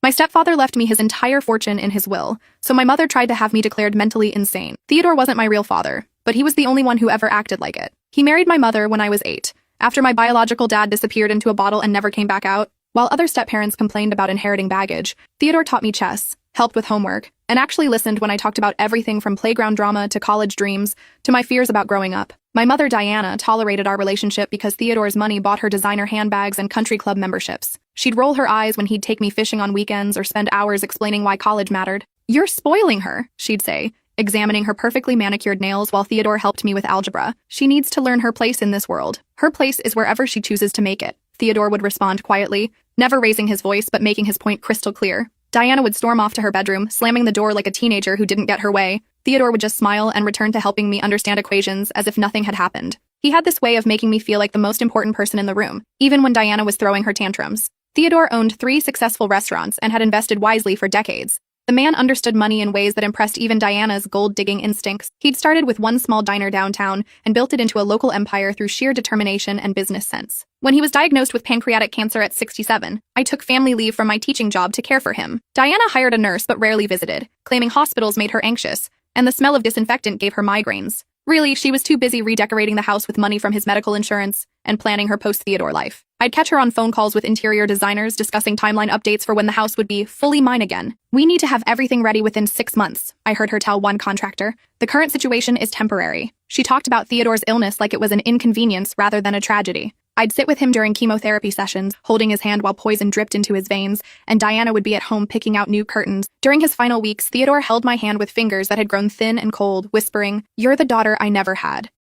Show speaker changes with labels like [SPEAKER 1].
[SPEAKER 1] My stepfather left me his entire fortune in his will, so my mother tried to have me declared mentally insane. Theodore wasn't my real father, but he was the only one who ever acted like it. He married my mother when I was 8, after my biological dad disappeared into a bottle and never came back out. While other step-parents complained about inheriting baggage, Theodore taught me chess, helped with homework, and actually listened when I talked about everything from playground drama to college dreams to my fears about growing up. My mother, Diana, tolerated our relationship because Theodore's money bought her designer handbags and country club memberships. She'd roll her eyes when he'd take me fishing on weekends or spend hours explaining why college mattered. "You're spoiling her," she'd say, examining her perfectly manicured nails while Theodore helped me with algebra. "She needs to learn her place in this world. Her place is wherever she chooses to make it," Theodore would respond quietly, never raising his voice but making his point crystal clear. Diana would storm off to her bedroom, slamming the door like a teenager who didn't get her way. Theodore would just smile and return to helping me understand equations as if nothing had happened. He had this way of making me feel like the most important person in the room, even when Diana was throwing her tantrums. Theodore owned 3 successful restaurants and had invested wisely for decades. The man understood money in ways that impressed even Diana's gold-digging instincts. He'd started with one small diner downtown and built it into a local empire through sheer determination and business sense. When he was diagnosed with pancreatic cancer at 67, I took family leave from my teaching job to care for him. Diana hired a nurse but rarely visited, claiming hospitals made her anxious, and the smell of disinfectant gave her migraines. Really, she was too busy redecorating the house with money from his medical insurance and planning her post-Theodore life. I'd catch her on phone calls with interior designers discussing timeline updates for when the house would be fully mine again. "We need to have everything ready within 6 months, I heard her tell one contractor. "The current situation is temporary." She talked about Theodore's illness like it was an inconvenience rather than a tragedy. I'd sit with him during chemotherapy sessions, holding his hand while poison dripped into his veins, and Diana would be at home picking out new curtains. During his final weeks, Theodore held my hand with fingers that had grown thin and cold, whispering, "You're the daughter I never had."